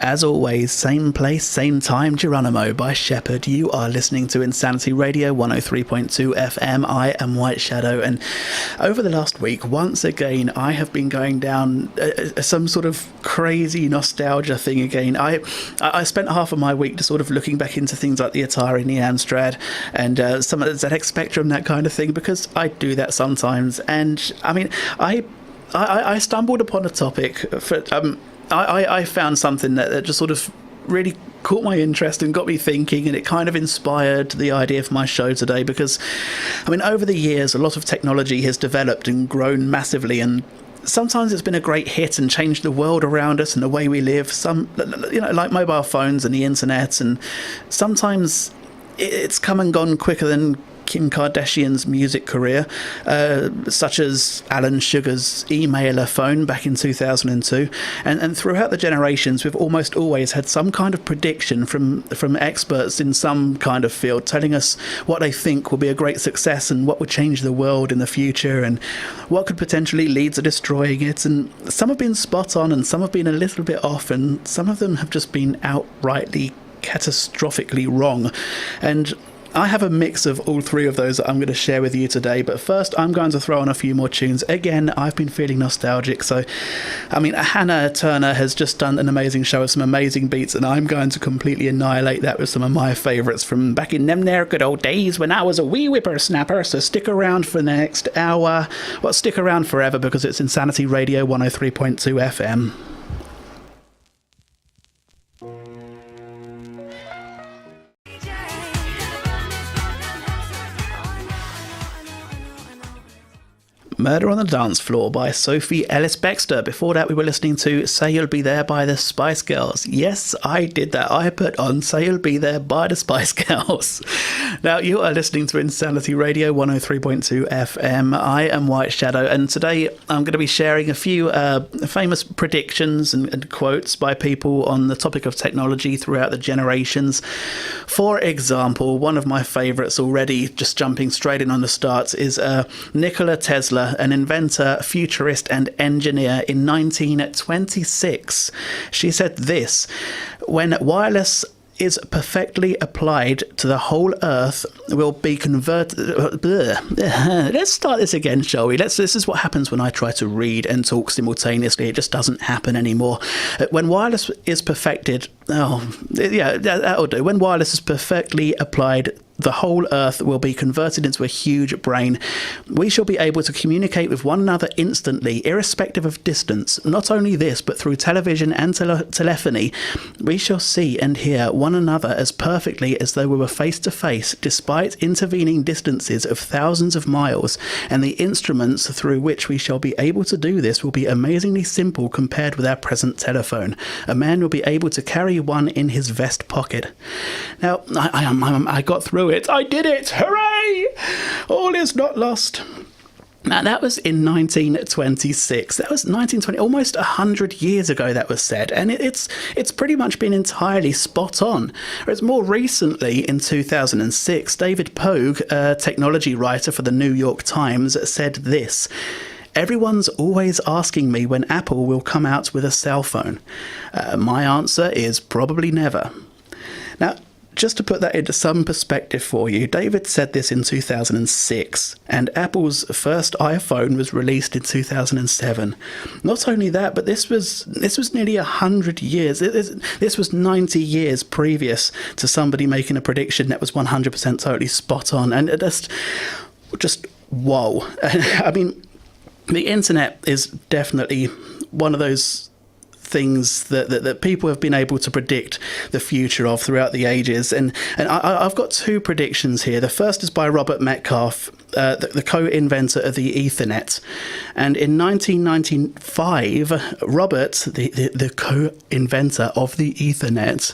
As always, same place, same time, Geronimo by Shepherd. You are listening to Insanity Radio 103.2 FM. I am White Shadow, and over the last week, once again, I have been going down some sort of crazy nostalgia thing again. I spent half of my week just sort of looking back into things like the Atari and the Amstrad and some of the ZX Spectrum, that kind of thing, because I do that sometimes. And I mean, I stumbled upon a topic for I found something that just sort of really caught my interest and got me thinking, and it kind of inspired the idea for my show today, because I mean, over the years a lot of technology has developed and grown massively, and sometimes it's been a great hit and changed the world around us and the way we live, some, you know, like mobile phones and the internet, and sometimes it's come and gone quicker than Kim Kardashian's music career, such as Alan Sugar's emailer phone back in 2002. And throughout the generations, we've almost always had some kind of prediction from experts in some kind of field telling us what they think will be a great success and what would change the world in the future and what could potentially lead to destroying it. And some have been spot on and some have been a little bit off, and some of them have just been outrightly catastrophically wrong. And I have a mix of all three of those that I'm going to share with you today, but first I'm going to throw on a few more tunes. Again, I've been feeling nostalgic, so I mean, Hannah Turner has just done an amazing show with some amazing beats, and I'm going to completely annihilate that with some of my favourites from back in them there good old days when I was a wee whippersnapper. So stick around for the next hour. Well, stick around forever, because it's Insanity Radio 103.2 FM. Murder on the Dance Floor by Sophie Ellis-Bextor. Before that, we were listening to Say You'll Be There by the Spice Girls. Yes, I did that. I put on Say You'll Be There by the Spice Girls. Now, you are listening to Insanity Radio 103.2 FM. I am White Shadow, and today I'm going to be sharing a few famous predictions and quotes by people on the topic of technology throughout the generations. For example, one of my favourites already, just jumping straight in on the start, is Nikola Tesla, an inventor, futurist and engineer in 1926. She said this: "When wireless is perfectly applied to the whole earth will be converted..." Let's start this again, shall we? This is what happens when I try to read and talk simultaneously. It just doesn't happen anymore. When wireless is perfected... that'll do. When wireless is perfectly applied, the whole earth will be converted into a huge brain. We shall be able to communicate with one another instantly, irrespective of distance. Not only this, but through television and telephony, we shall see and hear one another as perfectly as though we were face to face, despite intervening distances of thousands of miles. And the instruments through which we shall be able to do this will be amazingly simple compared with our present telephone. A man will be able to carry one in his vest pocket. Now, I got through it. I did it! Hooray! All is not lost. Now, that was in 1926. That was 1920, almost 100 years ago that was said, and it's pretty much been entirely spot on. Whereas more recently, in 2006, David Pogue, a technology writer for the New York Times, said this: "Everyone's always asking me when Apple will come out with a cell phone. My answer is probably never." Now, just to put that into some perspective for you, David said this in 2006, and Apple's first iPhone was released in 2007. Not only that, but this was nearly 100 years. This was 90 years previous to somebody making a prediction that was 100% totally spot on, and just whoa. I mean, the internet is definitely one of those things that people have been able to predict the future of throughout the ages, and I've got two predictions here. The first is by Robert Metcalfe, the co-inventor of the Ethernet, and in 1995 Robert, the co-inventor of the Ethernet,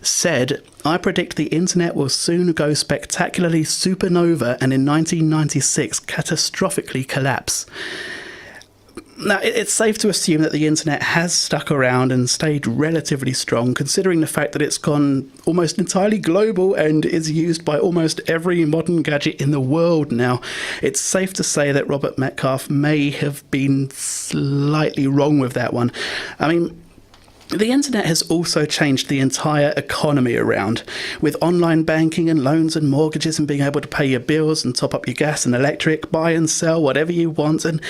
said, "I predict the internet will soon go spectacularly supernova and in 1996 catastrophically collapse." Now, it's safe to assume that the internet has stuck around and stayed relatively strong, considering the fact that it's gone almost entirely global and is used by almost every modern gadget in the world now. It's safe to say that Robert Metcalfe may have been slightly wrong with that one. I mean, The internet has also changed the entire economy around, with online banking and loans and mortgages and being able to pay your bills and top up your gas and electric, buy and sell whatever you want, and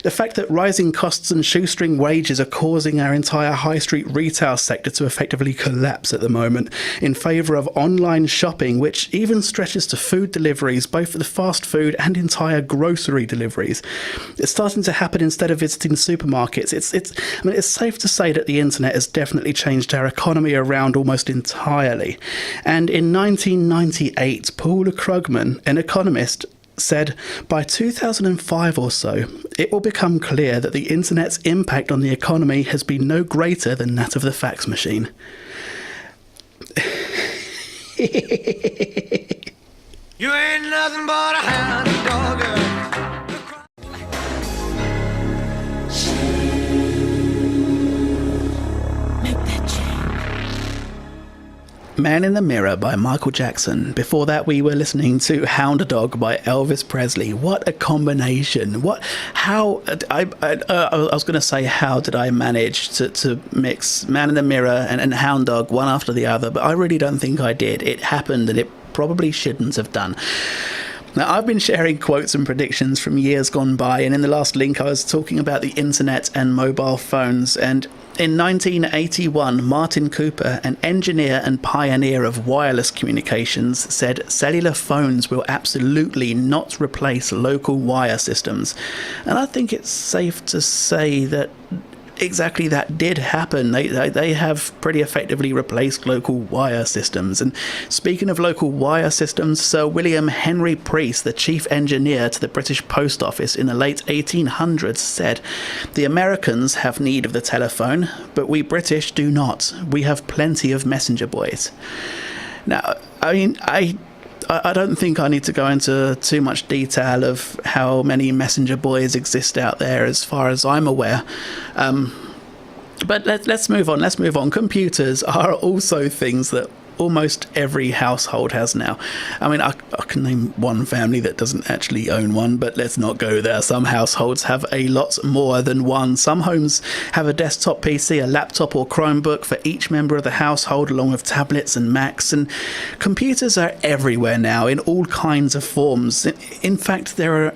the fact that rising costs and shoestring wages are causing our entire high street retail sector to effectively collapse at the moment in favour of online shopping, which even stretches to food deliveries, both for the fast food and entire grocery deliveries. It's starting to happen instead of visiting supermarkets. It's safe to say that the internet has definitely changed our economy around almost entirely. And in 1998, Paul Krugman, an economist, said by 2005 or so, it will become clear that the internet's impact on the economy has been no greater than that of the fax machine. You ain't nothing but a hound dog, girl. Man in the Mirror by Michael Jackson. Before that, we were listening to Hound Dog by Elvis Presley. What a combination. I was going to say, how did I manage to mix Man in the Mirror and Hound Dog one after the other, but I really don't think I did. It happened, and it probably shouldn't have done. Now, I've been sharing quotes and predictions from years gone by, and in the last link I was talking about the internet and mobile phones, and in 1981, Martin Cooper, an engineer and pioneer of wireless communications, said cellular phones will absolutely not replace local wire systems. And I think it's safe to say that exactly that did happen. They have pretty effectively replaced local wire systems. And speaking of local wire systems, Sir William Henry Preece, the chief engineer to the British Post Office in the late 1800s, said, "The Americans have need of the telephone, but we British do not. We have plenty of messenger boys." Now, I don't think I need to go into too much detail of how many messenger boys exist out there as far as I'm aware. But let's move on. Let's move on. Computers are also things that almost every household has now. I mean, I can name one family that doesn't actually own one, but let's not go there. Some households have a lot more than one. Some homes have a desktop PC, a laptop or Chromebook for each member of the household, along with tablets and Macs. And computers are everywhere now in all kinds of forms. In fact, there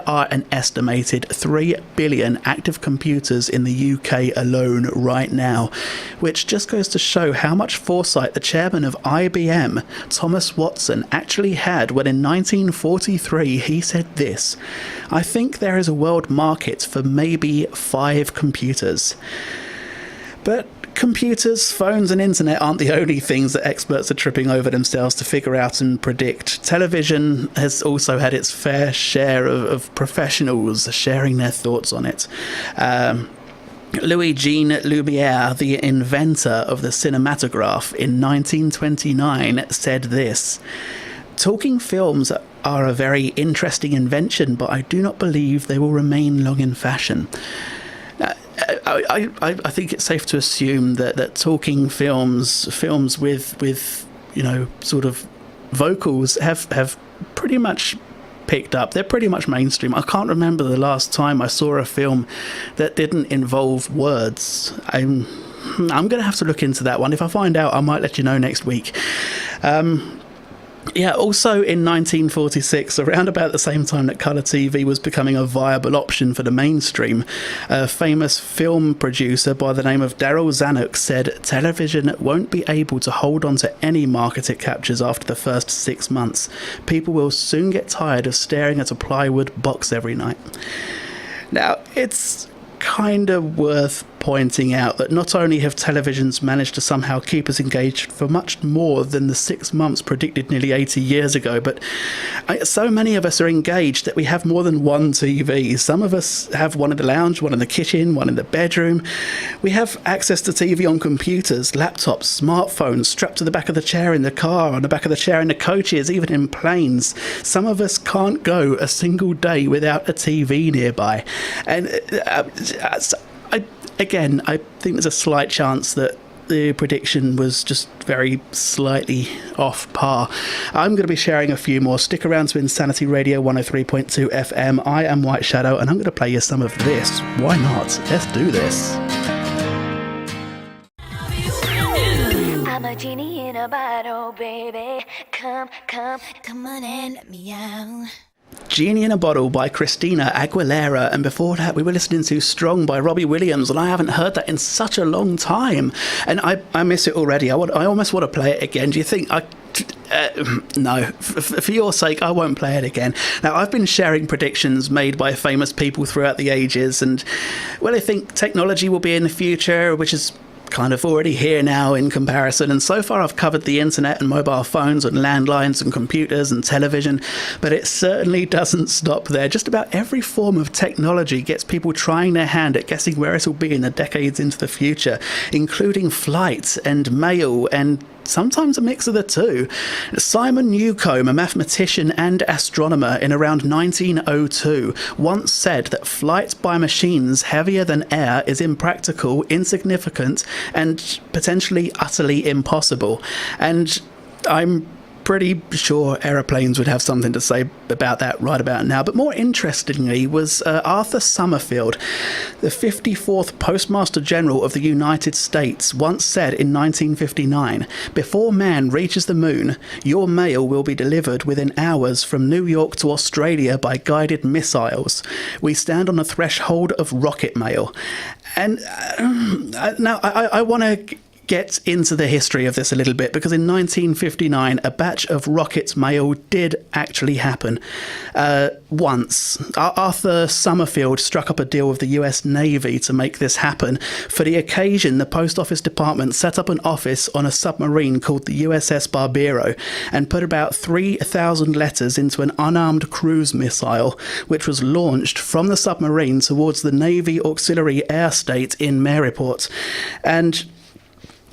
are an estimated 3 billion active computers in the UK alone right now, which just goes to show how much foresight the chairman of IBM, Thomas Watson, actually had when in 1943 he said this: "I think there is a world market for maybe 5 computers." But computers, phones and internet aren't the only things that experts are tripping over themselves to figure out and predict. Television has also had its fair share of professionals sharing their thoughts on it. Louis-Jean Lumière, the inventor of the cinematograph in 1929, said this: "Talking films are a very interesting invention, but I do not believe they will remain long in fashion." I think it's safe to assume that talking films with sort of vocals have pretty much picked up. They're pretty much mainstream. I can't remember the last time I saw a film that didn't involve words. I'm going to have to look into that one. If I find out, I might let you know next week. Also in 1946, around about the same time that colour TV was becoming a viable option for the mainstream, a famous film producer by the name of Daryl Zanuck said, "Television won't be able to hold on to any market it captures after the first 6 months. People will soon get tired of staring at a plywood box every night." Now, it's kind of worth pointing out that not only have televisions managed to somehow keep us engaged for much more than the 6 months predicted nearly 80 years ago, but so many of us are engaged that we have more than one TV. Some of us have one in the lounge, one in the kitchen, one in the bedroom. We have access to TV on computers, laptops, smartphones, strapped to the back of the chair in the car, on the back of the chair in the coaches, even in planes. Some of us can't go a single day without a TV nearby. And Again, I think there's a slight chance that the prediction was just very slightly off par. I'm going to be sharing a few more. Stick around to Insanity Radio 103.2 FM. I am White Shadow, and I'm going to play you some of this. Why not? Let's do this. a genie in a bottle, baby. Come on and let me out. Genie in a Bottle by Christina Aguilera, and before that we were listening to Strong by Robbie Williams, and I haven't heard that in such a long time, and I miss it already. I almost want to play it again. Do you think no, for your sake, I won't play it again. Now, I've been sharing predictions made by famous people throughout the ages, and well, I think technology will be in the future, which is kind of already here now in comparison, and so far I've covered the internet and mobile phones and landlines and computers and television, but it certainly doesn't stop there. Just about every form of technology gets people trying their hand at guessing where it'll be in the decades into the future, including flight and mail and sometimes a mix of the two. Simon Newcomb, a mathematician and astronomer in around 1902, once said that flight by machines heavier than air is impractical, insignificant, and potentially utterly impossible. And I'm pretty sure aeroplanes would have something to say about that right about now. But more interestingly was Arthur Summerfield, the 54th Postmaster General of the United States, once said in 1959, "Before man reaches the moon, your mail will be delivered within hours from New York to Australia by guided missiles. We stand on the threshold of rocket mail." And now I want to get into the history of this a little bit, because in 1959 a batch of rocket mail did actually happen once. Arthur Summerfield struck up a deal with the US Navy to make this happen. For the occasion, the Post Office Department set up an office on a submarine called the USS Barbero and put about 3,000 letters into an unarmed cruise missile, which was launched from the submarine towards the Navy Auxiliary Air State in Maryport. And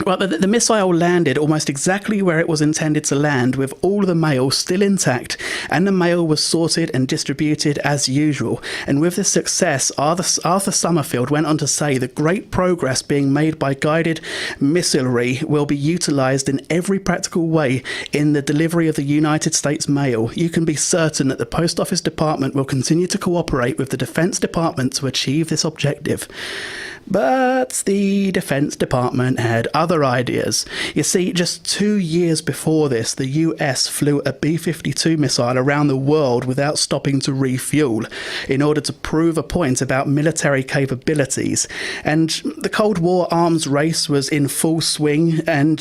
well, the missile landed almost exactly where it was intended to land, with all the mail still intact, and the mail was sorted and distributed as usual. And with this success, Arthur Summerfield went on to say the great progress being made by guided missilery will be utilised in every practical way in the delivery of the United States mail. You can be certain that the Post Office Department will continue to cooperate with the Defence Department to achieve this objective. But the Defence Department had other ideas. You see, just 2 years before this, the US flew a B-52 missile around the world without stopping to refuel in order to prove a point about military capabilities. And the Cold War arms race was in full swing, and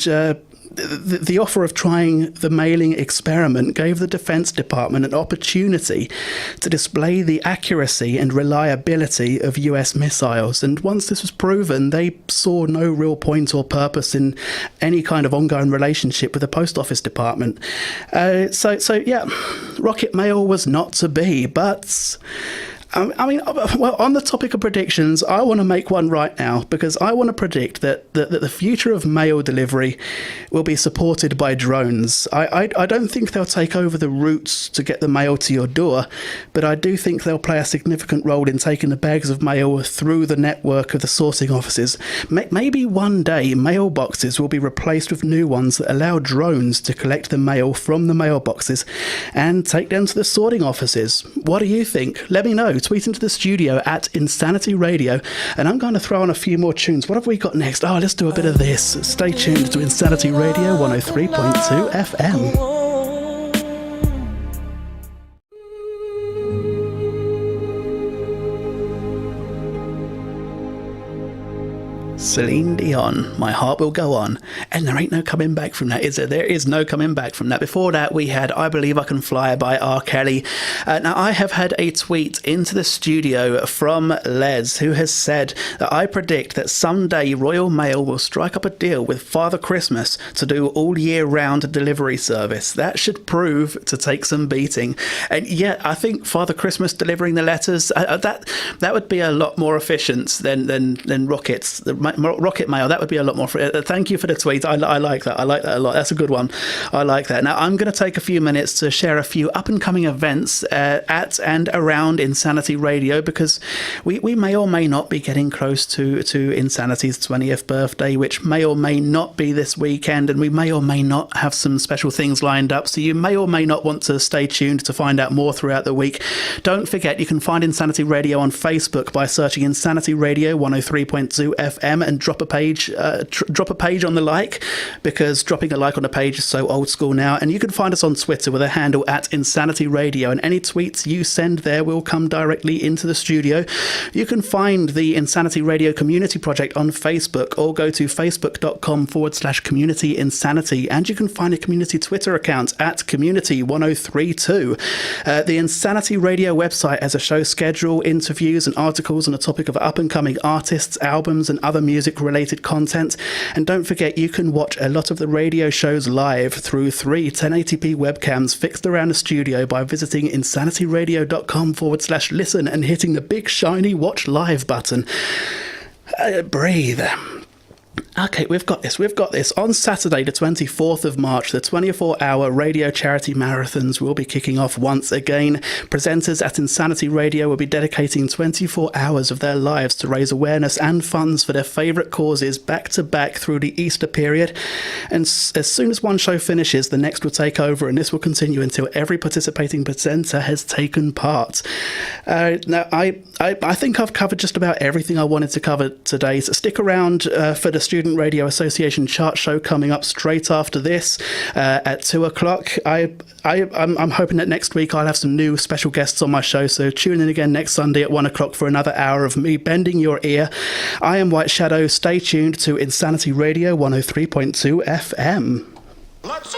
the offer of trying the mailing experiment gave the Defence Department an opportunity to display the accuracy and reliability of US missiles. And once this was proven, they saw no real point or purpose in any kind of ongoing relationship with the Post Office Department. So yeah, rocket mail was not to be, but I mean, well, on the topic of predictions, I want to make one right now, because I want to predict that the future of mail delivery will be supported by drones. I don't think they'll take over the routes to get the mail to your door, but I do think they'll play a significant role in taking the bags of mail through the network of the sorting offices. Maybe one day mailboxes will be replaced with new ones that allow drones to collect the mail from the mailboxes and take them to the sorting offices. What do you think? Let me know. Tweet into the studio at Insanity Radio, and I'm going to throw on a few more tunes. What have we got next? Oh, let's do a bit of this. Stay tuned to Insanity Radio 103.2 FM. Celine Dion, My Heart Will Go On. And there ain't no coming back from that, is there? There is no coming back from that. Before that, we had I Believe I Can Fly by R. Kelly. Now, I have had a tweet into the studio from Les, who has said that I predict that someday Royal Mail will strike up a deal with Father Christmas to do all year round delivery service. That should prove to take some beating. And yeah, I think Father Christmas delivering the letters, that would be a lot more efficient than rockets. Rocket mail, that would be a lot more. Thank you for the tweet. I like that. I like that a lot. That's a good one. I like that. Now, I'm going to take a few minutes to share a few up-and-coming events at and around Insanity Radio, because we may or may not be getting close to Insanity's 20th birthday, which may or may not be this weekend, and we may or may not have some special things lined up, so you may or may not want to stay tuned to find out more throughout the week. Don't forget, you can find Insanity Radio on Facebook by searching Insanity Radio 103.2 FM. Instagram and drop a page on the like, because dropping a like on a page is so old school now. And you can find us on Twitter with a handle at Insanity Radio, and any tweets you send there will come directly into the studio. You can find the Insanity Radio Community Project on Facebook, or go to facebook.com/community insanity, and you can find a community Twitter account at community1032. The Insanity Radio website has a show schedule, interviews and articles on the topic of up-and-coming artists, albums and other music-related content. And don't forget, you can watch a lot of the radio shows live through 3 1080p webcams fixed around the studio by visiting insanityradio.com/listen and hitting the big shiny watch live button. Breathe. Okay, we've got this. On Saturday, the 24th of March, the 24-hour radio charity marathons will be kicking off once again. Presenters at Insanity Radio will be dedicating 24 hours of their lives to raise awareness and funds for their favourite causes back-to-back through the Easter period. And as soon as one show finishes, the next will take over, and this will continue until every participating presenter has taken part. Now, I think I've covered just about everything I wanted to cover today, so stick around for the Student Radio Association chart show coming up straight after this at 2 o'clock. I'm hoping that next week I'll have some new special guests on my show, so tune in again next Sunday at 1 o'clock for another hour of me bending your ear. I am White Shadow. Stay tuned to Insanity Radio 103.2 FM. Let's